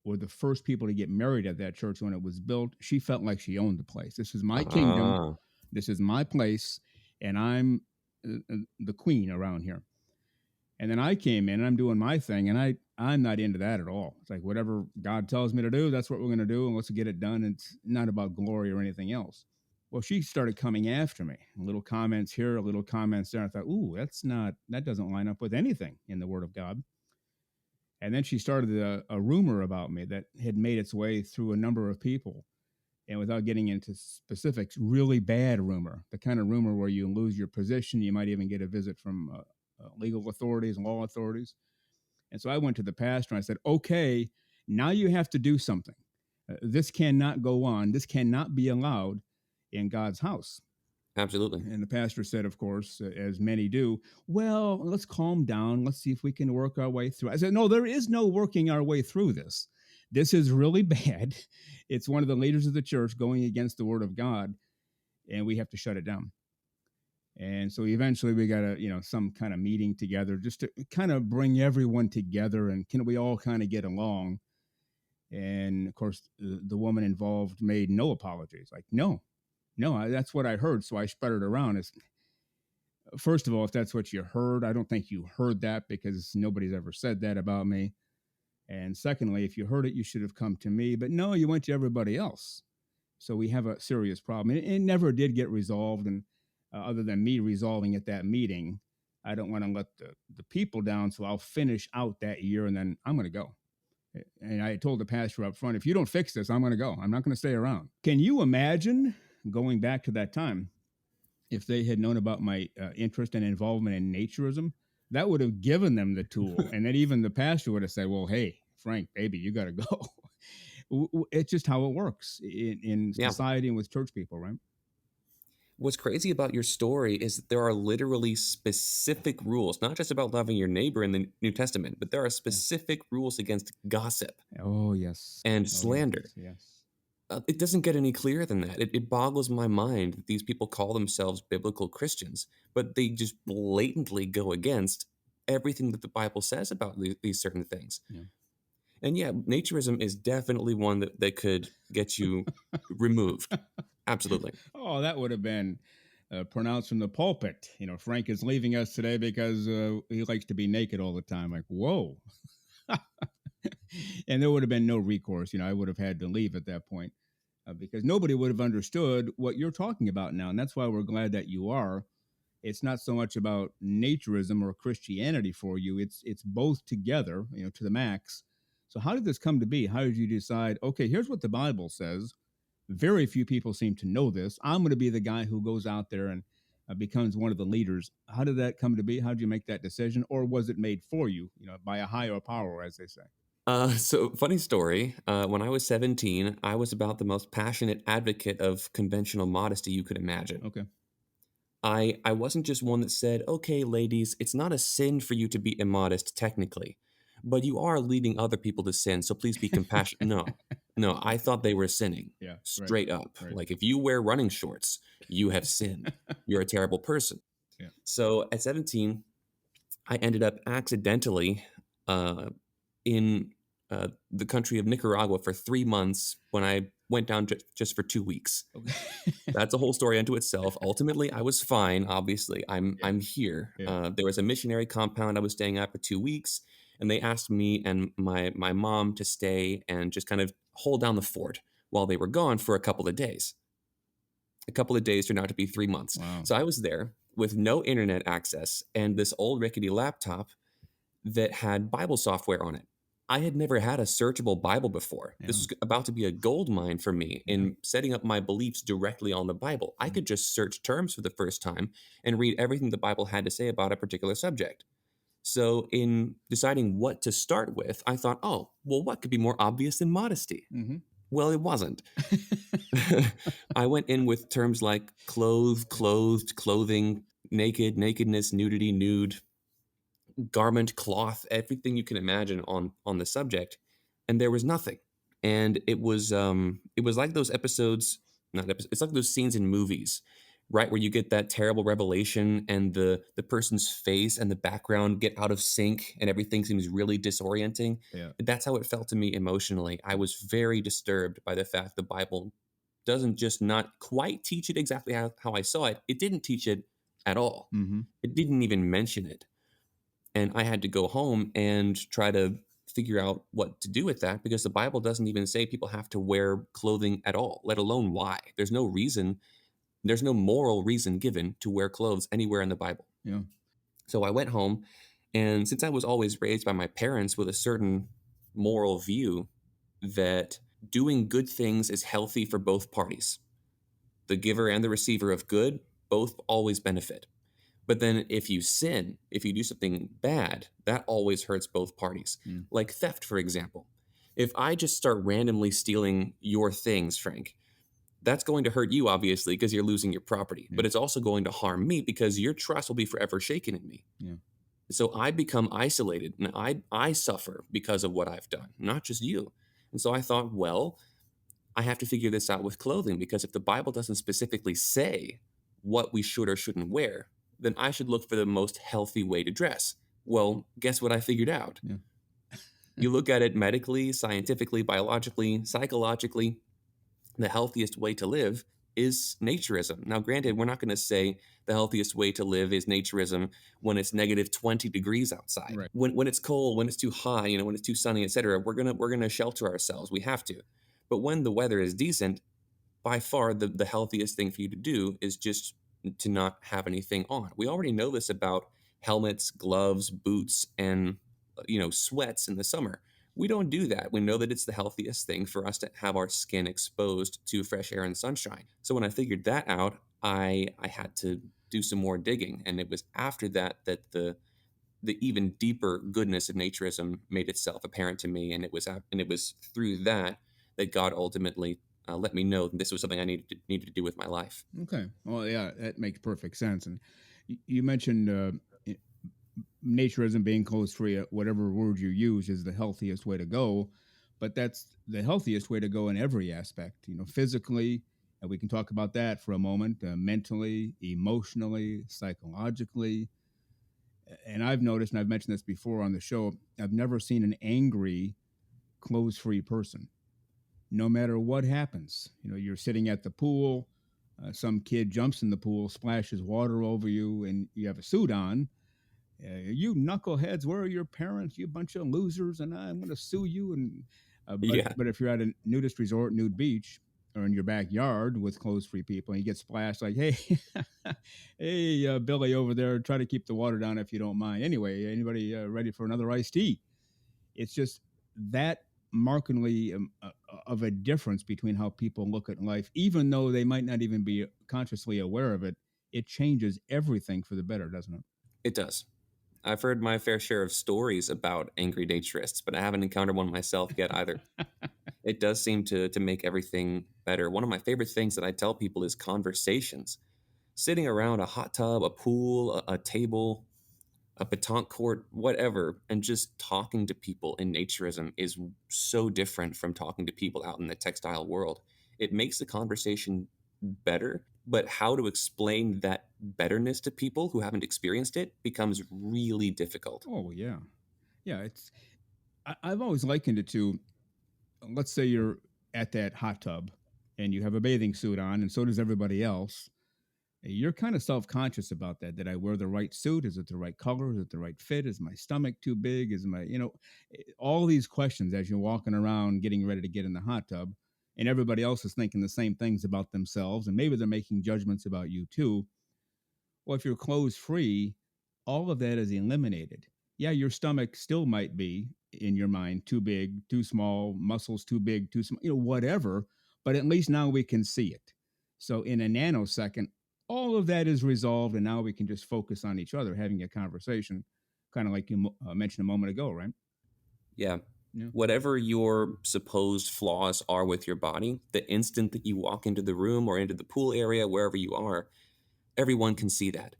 were the first people to get married at that church when it was built. She felt like she owned the place. This is my kingdom. Ah. This is my place, and I'm the queen around here. And then I came in, and I'm doing my thing, and I'm not into that at all. It's like, whatever God tells me to do, that's what we're going to do, and let's get it done. It's not about glory or anything else. Well, she started coming after me. Little comments here, little comments there. I thought, ooh, that doesn't line up with anything in the Word of God. And then she started a rumor about me that had made its way through a number of people. And without getting into specifics, really bad rumor, the kind of rumor where you lose your position. You might even get a visit from legal authorities and law authorities. And so I went to the pastor and I said, okay, now you have to do something. This cannot go on. This cannot be allowed in God's house. Absolutely. And the pastor said, of course, as many do, well, let's calm down. Let's see if we can work our way through. I said, no, there is no working our way through this. This is really bad. It's one of the leaders of the church going against the word of God, and we have to shut it down. And so eventually we got some kind of meeting together just to kind of bring everyone together, and can we all kind of get along? And of course, the woman involved made no apologies. Like, no, that's what I heard. So I spread it around. First of all, if that's what you heard, I don't think you heard that because nobody's ever said that about me. And secondly, if you heard it, you should have come to me. But no, you went to everybody else. So we have a serious problem. It never did get resolved. And other than me resolving at that meeting, I don't want to let the people down. So I'll finish out that year and then I'm going to go. And I told the pastor up front, if you don't fix this, I'm going to go. I'm not going to stay around. Can you imagine going back to that time, if they had known about my interest and involvement in naturism? That would have given them the tool. And then even the pastor would have said, well, hey, Frank, baby, you got to go. It's just how it works in society and with church people, right? What's crazy about your story is that there are literally specific rules, not just about loving your neighbor in the New Testament, but there are specific rules against gossip. Oh, yes. And slander. Yes. It doesn't get any clearer than that. It boggles my mind that these people call themselves biblical Christians, but they just blatantly go against everything that the Bible says about these certain things. Yeah. And yeah, naturism is definitely one that could get you removed. Absolutely. Oh, that would have been pronounced from the pulpit. Frank is leaving us today because he likes to be naked all the time. Like, whoa. And there would have been no recourse. I would have had to leave at that point because nobody would have understood what you're talking about now. And that's why we're glad that you are. It's not so much about naturism or Christianity for you. It's both together, to the max. So how did this come to be? How did you decide, okay, here's what the Bible says. Very few people seem to know this. I'm going to be the guy who goes out there and becomes one of the leaders. How did that come to be? How did you make that decision? Or was it made for you, by a higher power, as they say? So funny story. When I was 17, I was about the most passionate advocate of conventional modesty you could imagine. Okay. I wasn't just one that said, okay, ladies, it's not a sin for you to be immodest technically, but you are leading other people to sin, so please be compassionate. No, I thought they were sinning. Yeah. Straight up. Right. Like if you wear running shorts, you have sinned. You're a terrible person. Yeah. So at 17, I ended up accidentally in the country of Nicaragua for 3 months when I went down just for 2 weeks. Okay. That's a whole story unto itself. Ultimately, I was fine. Obviously, I'm here. Yeah. There was a missionary compound I was staying at for 2 weeks, and they asked me and my mom to stay and just kind of hold down the fort while they were gone for a couple of days. A couple of days turned out to be 3 months. Wow. So I was there with no internet access and this old rickety laptop that had Bible software on it. I had never had a searchable Bible before. Yeah. This was about to be a gold mine for me in setting up my beliefs directly on the Bible. I could just search terms for the first time and read everything the Bible had to say about a particular subject. So in deciding what to start with, I thought, oh, well, what could be more obvious than modesty? Mm-hmm. Well, it wasn't. I went in with terms like clothed, clothing, naked, nakedness, nudity, nude, garment, cloth, everything you can imagine on the subject, and there was nothing. And it was like those episodes, not episodes, it's like those scenes in movies, right, where you get that terrible revelation and the person's face and the background get out of sync and everything seems really disorienting. Yeah. That's how it felt to me emotionally. I was very disturbed by the fact the Bible doesn't just not quite teach it exactly how I saw it. It didn't teach it at all. Mm-hmm. It didn't even mention it. And I had to go home and try to figure out what to do with that because the Bible doesn't even say people have to wear clothing at all, let alone why. There's no reason, there's no moral reason given to wear clothes anywhere in the Bible. Yeah. So I went home, and since I was always raised by my parents with a certain moral view that doing good things is healthy for both parties, the giver and the receiver of good both always benefit. But then if you sin, if you do something bad, that always hurts both parties. Mm. Like theft, for example. If I just start randomly stealing your things, Frank, that's going to hurt you, obviously, because you're losing your property. Yeah. But it's also going to harm me because your trust will be forever shaken in me. Yeah. So I become isolated, and I suffer because of what I've done, not just you. And so I thought, well, I have to figure this out with clothing, because if the Bible doesn't specifically say what we should or shouldn't wear, then I should look for the most healthy way to dress. Well, guess what I figured out? Yeah. You look at it medically, scientifically, biologically, psychologically, the healthiest way to live is naturism. Now, granted, we're not going to say the healthiest way to live is naturism when it's negative 20 degrees outside. Right. When it's cold, when it's too high, when it's too sunny, etc., we're gonna shelter ourselves. We have to. But when the weather is decent, by far the healthiest thing for you to do is just to not have anything on. We already know this about helmets, gloves, boots, and sweats in the summer. We don't do that. We know that it's the healthiest thing for us to have our skin exposed to fresh air and sunshine. So when I figured that out, I had to do some more digging, and it was after that that the even deeper goodness of naturism made itself apparent to me, and it was through that God ultimately let me know that this was something I needed to do with my life. Okay. Well, yeah, that makes perfect sense. And you mentioned naturism being clothes-free. Whatever word you use is the healthiest way to go, but that's the healthiest way to go in every aspect. Physically, and we can talk about that for a moment. Mentally, emotionally, psychologically. And I've noticed, and I've mentioned this before on the show, I've never seen an angry, clothes-free person. No matter what happens, you're sitting at the pool, Some kid jumps in the pool, splashes water over you, and you have a suit on. You knuckleheads, where are your parents? You bunch of losers, and I'm going to sue you. And Yeah. but if you're at a nudist resort, nude beach, or in your backyard with clothes-free people, and you get splashed, like, hey, hey, Billy over there, try to keep the water down if you don't mind. Anyway, anybody ready for another iced tea? It's just that markedly of a difference between how people look at life, even though they might not even be consciously aware of it. It changes everything for the better, doesn't it? It does. I've heard my fair share of stories about angry naturists, but I haven't encountered one myself yet either. It does seem to make everything better. One of my favorite things that I tell people is conversations. Sitting around a hot tub, a pool, a table, a pétanque court, whatever, and just talking to people in naturism is so different from talking to people out in the textile world. It makes the conversation better, but how to explain that betterness to people who haven't experienced it becomes really difficult. Oh yeah, yeah. I've always likened it to, let's say you're at that hot tub and you have a bathing suit on, and so does everybody else. You're kind of self-conscious about that. Did I wear the right suit? Is it the right color? Is it the right fit? Is my stomach too big? Is my, all these questions as you're walking around getting ready to get in the hot tub, and everybody else is thinking the same things about themselves, and maybe they're making judgments about you too. Well, if you're clothes free, all of that is eliminated. Yeah, your stomach still might be in your mind too big, too small, muscles too big, too small, whatever, but at least now we can see it. So in a nanosecond, all of that is resolved, and now we can just focus on each other, having a conversation, kind of like you mentioned a moment ago, right? Yeah. Yeah. Whatever your supposed flaws are with your body, the instant that you walk into the room or into the pool area, wherever you are, everyone can see that.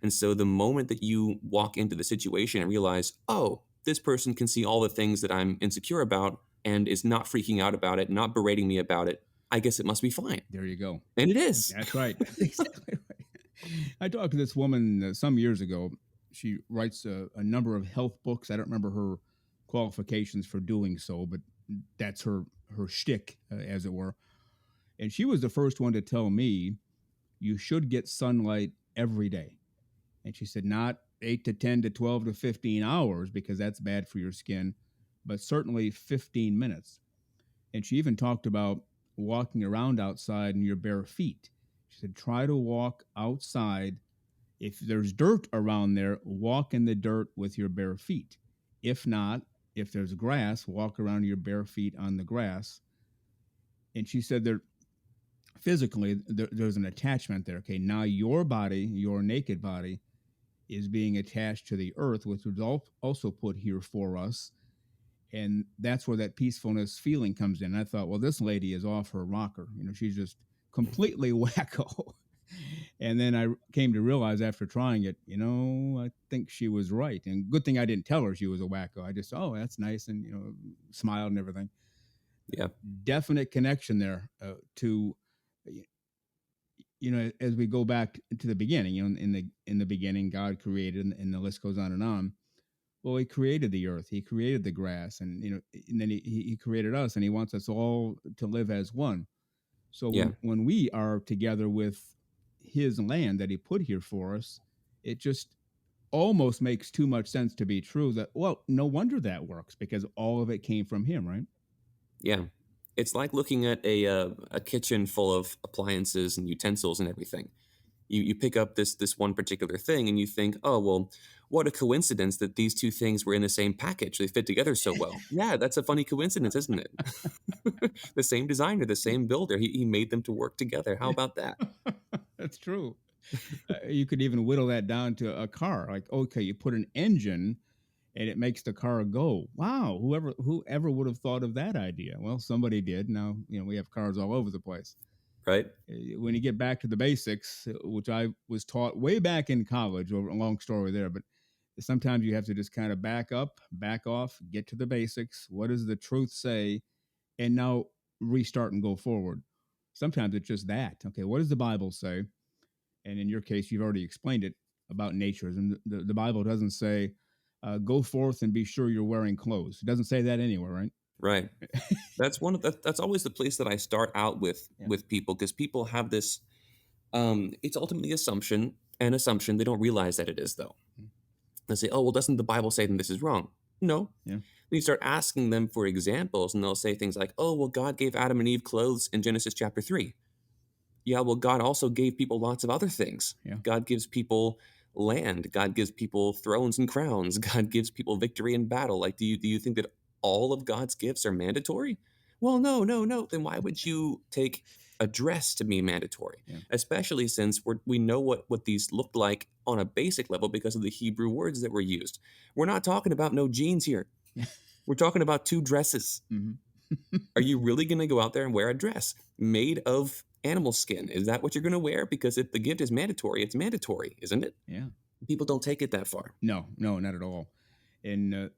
And so the moment that you walk into the situation and realize, oh, this person can see all the things that I'm insecure about and is not freaking out about it, not berating me about it, I guess it must be fine. There you go. And it is. That's right. Exactly right. I talked to this woman some years ago. She writes a number of health books. I don't remember her qualifications for doing so, but that's her shtick, as it were. And she was the first one to tell me you should get sunlight every day. And she said not 8 to 10 to 12 to 15 hours because that's bad for your skin, but certainly 15 minutes. And she even talked about walking around outside in your bare feet. She said, try to walk outside. If there's dirt around there, walk in the dirt with your bare feet. If not, if there's grass, walk around your bare feet on the grass. And she said there physically there's an attachment there. Okay, now your body, your naked body, is being attached to the earth, which was also put here for us. And that's where that peacefulness feeling comes in. I thought, well, this lady is off her rocker. She's just completely wacko. And then I came to realize after trying it, I think she was right. And good thing I didn't tell her she was a wacko. I just, oh, that's nice, and smiled and everything. Yeah. Definite connection there to, as we go back to the beginning. In the beginning, God created, and the list goes on and on. Well, he created the earth, he created the grass, and and then he created us, and he wants us all to live as one. So Yeah. when we are together with his land that he put here for us, it just almost makes too much sense to be true. That, well, no wonder that works, because all of it came from him, right? Yeah. It's like looking at a kitchen full of appliances and utensils and everything. You pick up this one particular thing and you think, oh, well, what a coincidence that these two things were in the same package. They fit together so well. Yeah, that's a funny coincidence, isn't it? The same designer, the same builder, he made them to work together. How about that? That's true. You could even whittle that down to a car. Like, okay, you put an engine and it makes the car go. Wow, whoever would have thought of that idea? Well, somebody did. Now, we have cars all over the place. Right? When you get back to the basics, which I was taught way back in college, a long story there, but sometimes you have to just kind of back up, back off, get to the basics. What does the truth say? And now restart and go forward. Sometimes it's just that. Okay, what does the Bible say? And in your case, you've already explained it about naturism. The Bible doesn't say, go forth and be sure you're wearing clothes. It doesn't say that anywhere, right? Right. That's always the place that I start out with people, because people have this It's ultimately assumption, and assumption. They don't realize that it is, though. They say, oh, well, doesn't the Bible say that this is wrong? No. Yeah. Then you start asking them for examples, and they'll say things like, oh, well, God gave Adam and Eve clothes in Genesis chapter 3. Yeah, well, God also gave people lots of other things. Yeah. God gives people land. God gives people thrones and crowns. God gives people victory in battle. Like, do you think that all of God's gifts are mandatory? Well, no, no, no. Then why would you take a dress to be mandatory? Yeah. Especially since we know what these looked like on a basic level because of the Hebrew words that were used. We're not talking about no jeans here. We're talking about 2 dresses. Mhm. Are you really going to go out there and wear a dress made of animal skin? Is that what you're going to wear? Because if the gift is mandatory, it's mandatory, isn't it? Yeah. People don't take it that far. No, not at all. And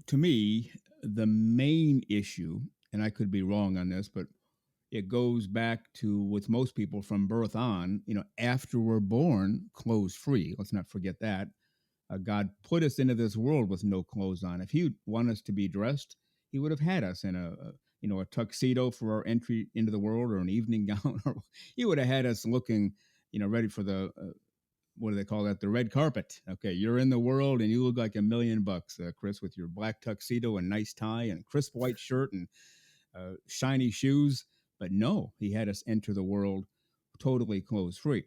to me, the main issue, and I could be wrong on this, but it goes back to with most people from birth on, after we're born, clothes free. Let's not forget that. God put us into this world with no clothes on. If He wanted us to be dressed, He would have had us in a tuxedo for our entry into the world, or an evening gown, or He would have had us looking, ready for the what do they call that? The red carpet. Okay, you're in the world and you look like $1,000,000, Chris, with your black tuxedo and nice tie and crisp white shirt and shiny shoes. But no, He had us enter the world totally clothes free.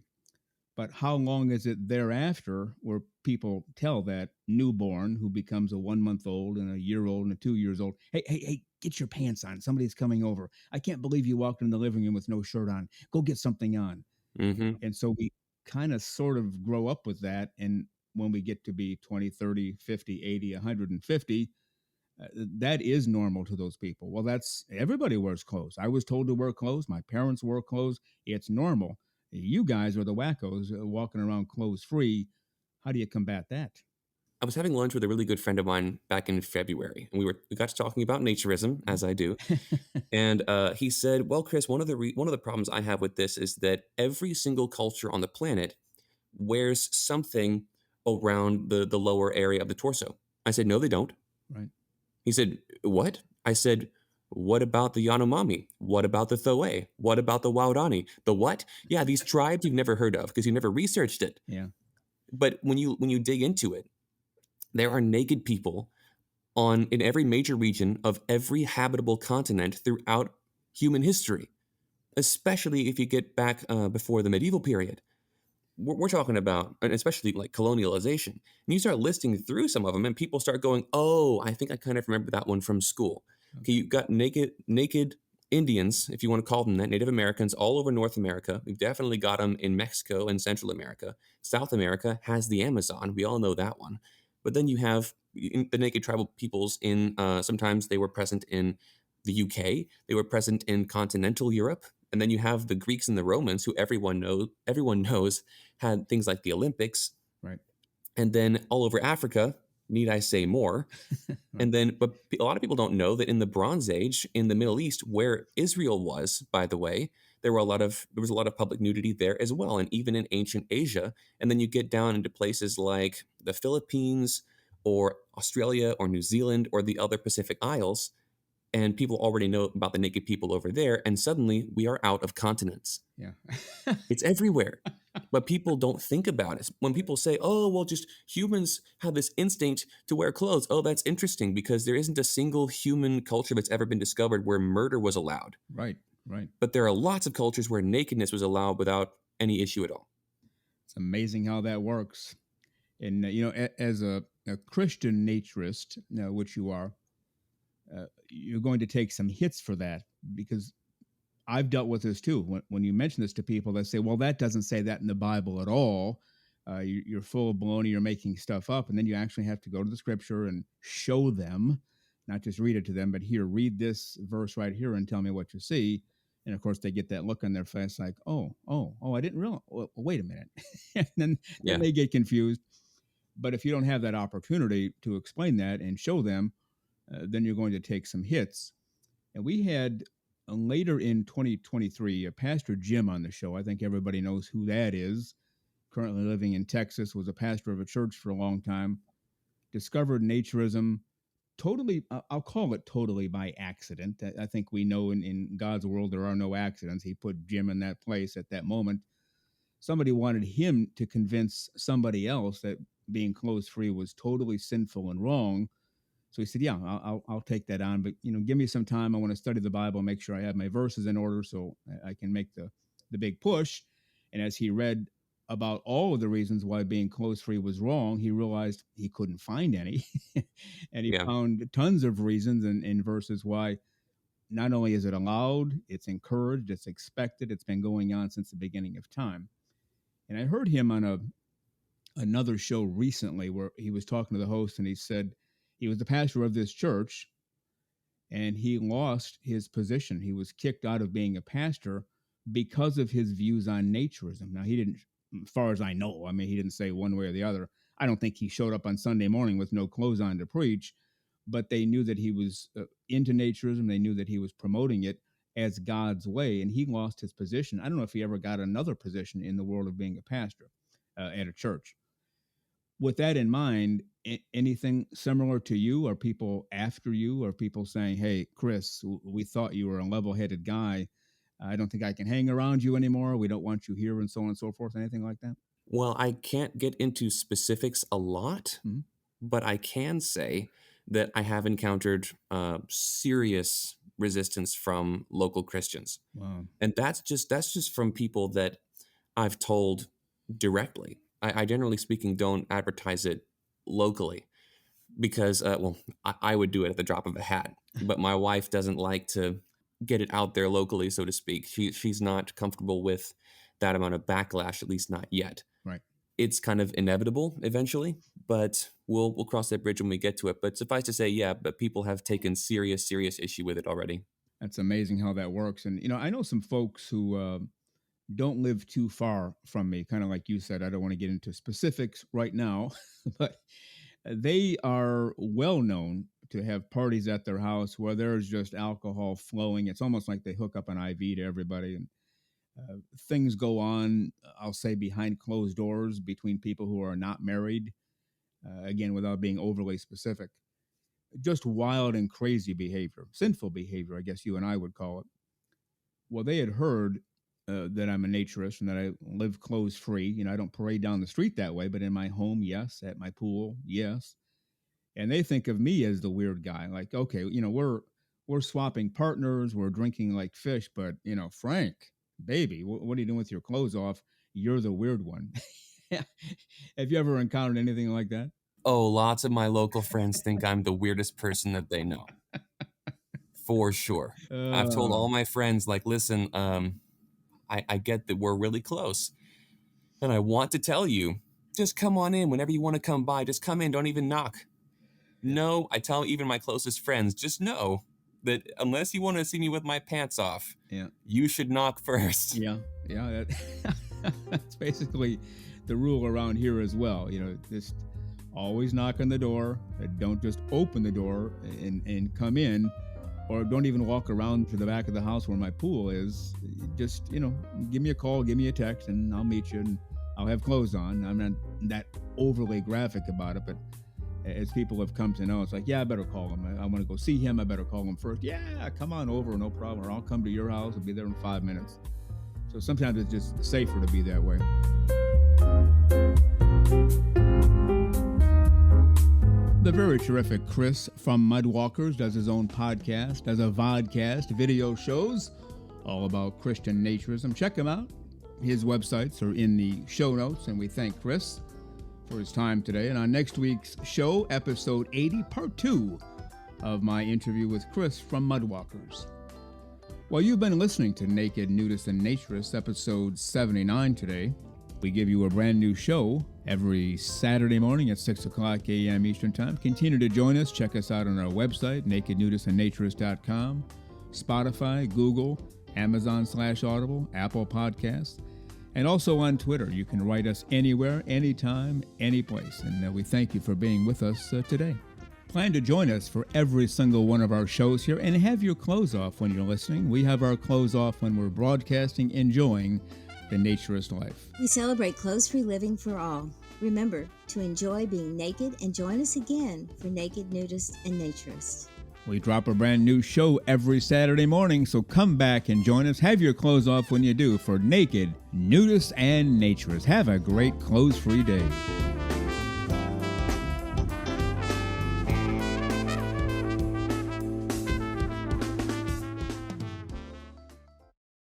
But how long is it thereafter where people tell that newborn who becomes a 1 month old and a year old and a 2 years old, hey, get your pants on. Somebody's coming over. I can't believe you walked in the living room with no shirt on. Go get something on. Mm-hmm. And so we kind of sort of grow up with that. And when we get to be 20, 30, 50, 80, 150, that is normal to those people. Well, that's everybody wears clothes. I was told to wear clothes. My parents wore clothes. It's normal. You guys are the wackos walking around clothes free. How do you combat that? I was having lunch with a really good friend of mine back in February, and we got to talking about naturism, as I do. And he said, "Well, Chris, one of the problems I have with this is that every single culture on the planet wears something around the lower area of the torso." I said, "No, they don't." Right. He said, "What?" I said, "What about the Yanomami? What about the Thoe? What about the Waodani? The what? Yeah, these tribes you've never heard of because you've never researched it. Yeah. But when you dig into it, there are naked people in every major region of every habitable continent throughout human history, especially if you get back before the medieval period. We're talking about, and especially like colonialization. And you start listing through some of them, and people start going, "Oh, I think I kind of remember that one from school." Okay, you've got naked Indians, if you want to call them that, Native Americans all over North America. We've definitely got them in Mexico and Central America. South America has the Amazon. We all know that one. But then you have the naked tribal peoples in. Sometimes they were present in the UK. They were present in continental Europe. And then you have the Greeks and the Romans, who everyone knows had things like the Olympics. Right. And then all over Africa, need I say more? Right. And then, but a lot of people don't know that in the Bronze Age, in the Middle East, where Israel was, by the way, there was a lot of public nudity there as well, and even in ancient Asia. And then you get down into places like the Philippines or Australia or New Zealand or the other Pacific Isles, and people already know about the naked people over there, and suddenly we are out of continents. Yeah. It's everywhere. But people don't think about it. When people say, "Oh, well, just humans have this instinct to wear clothes." Oh, that's interesting because there isn't a single human culture that's ever been discovered where murder was allowed. Right. Right. But there are lots of cultures where nakedness was allowed without any issue at all. It's amazing how that works. And, as a Christian naturist, which you are, you're going to take some hits for that, because I've dealt with this too. When you mention this to people, they say, well, that doesn't say that in the Bible at all. You're full of baloney, you're making stuff up. And then you actually have to go to the scripture and show them, not just read it to them, but here, read this verse right here and tell me what you see. And of course, they get that look on their face like, oh, I didn't realize. Well, wait a minute. And then Yeah. they get confused. But if you don't have that opportunity to explain that and show them, then you're going to take some hits. And we had later in 2023, Pastor Jim on the show. I think everybody knows who that is. Currently living in Texas, was a pastor of a church for a long time. Discovered naturism totally, I'll call it totally by accident. I think we know in God's world there are no accidents. He put Jim in that place at that moment. somebody wanted him to convince somebody else that being clothes free was totally sinful and wrong. So he said, "Yeah, I'll take that on, but give me some time. I want to study the Bible, make sure I have my verses in order, so I can make the big push." And as he read about all of the reasons why being clothes free was wrong, he realized he couldn't find any, and he Yeah. found tons of reasons in verses why not only is it allowed, it's encouraged, it's expected, it's been going on since the beginning of time. And I heard him on another show recently where he was talking to the host, and he said he was the pastor of this church and he lost his position. He was kicked out of being a pastor because of his views on naturism. Now, he didn't, as far as I know, I mean, he didn't say one way or the other. I don't think he showed up on Sunday morning with no clothes on to preach, but they knew that he was into naturism. They knew that he was promoting it as God's way, and he lost his position. I don't know if he ever got another position in the world of being a pastor at a church. With that in mind, anything similar to you? Are people after you? Are people saying, "Hey, Chris, we thought you were a level-headed guy. I don't think I can hang around you anymore. We don't want you here," and so on and so forth? Anything like that? Well, I can't get into specifics a lot, Mhm. but I can say that I have encountered serious resistance from local Christians, Wow. and that's just from people that I've told directly. I generally speaking don't advertise it locally because, well, I would do it at the drop of a hat, but my wife doesn't like to get it out there locally, so to speak. She's not comfortable with that amount of backlash, at least not yet. Right. It's kind of inevitable eventually, but we'll cross that bridge when we get to it. But suffice to say, yeah, but people have taken serious issue with it already. That's amazing how that works. And I know some folks who don't live too far from me. Kind of like you said, I don't want to get into specifics right now, but they are well known to have parties at their house where there's just alcohol flowing. It's almost like they hook up an IV to everybody, and things go on, I'll say, behind closed doors between people who are not married, again, without being overly specific. Just wild and crazy behavior, sinful behavior, I guess you and I would call it. Well, they had heard that I'm a naturist and that I live clothes free. I don't parade down the street that way, but in my home, yes. At my pool, yes. And they think of me as the weird guy. Like, okay, we're swapping partners, we're drinking like fish, but Frank, baby, what are you doing with your clothes off? You're the weird one. Have you ever encountered anything like that? Oh, lots of my local friends think I'm the weirdest person that they know. For sure. I've told Uh, all my friends, like, listen, I get that we're really close. And I want to tell you, just come on in whenever you want to come by. Just come in. Don't even knock. yeah, No, I tell even my closest friends, just know that unless you want to see me with my pants off, yeah, you should knock first. yeah, yeah. That's basically the rule around here as well. Just always knock on the door. Don't just open the door and come in, or don't even walk around to the back of the house where my pool is. Just, give me a call, give me a text, and I'll meet you, and I'll have clothes on. I'm not that overly graphic about it, but as people have come to know, it's like, yeah, I better call him. I want to go see him. I better call him first. Yeah, come on over, no problem. Or I'll come to your house. I'll be there in 5 minutes. So sometimes it's just safer to be that way. The very terrific Chris from MUDWALKERS does his own podcast, does a vodcast, video shows all about Christian naturism. Check him out. His websites are in the show notes, and we thank Chris for his time today. And on next week's show, episode 80, part 2 of my interview with Chris from MUDWALKERS. Well, you've been listening to Naked Nudists and Naturists, episode 79 today. We give you a brand new show every Saturday morning at 6 o'clock a.m. Eastern Time. Continue to join us. Check us out on our website, nakednudistandnaturist.com, Spotify, Google, Amazon/Audible, Apple Podcasts, and also on Twitter. You can write us anywhere, anytime, anyplace. And we thank you for being with us today. Plan to join us for every single one of our shows here and have your clothes off when you're listening. We have our clothes off when we're broadcasting, enjoying the naturist life. We celebrate clothes-free living for all. Remember to enjoy being naked and join us again for Naked Nudists and Naturists. We drop a brand new show every Saturday morning, so come back and join us. Have your clothes off when you do for Naked, Nudists, and Naturists. Have a great clothes-free day.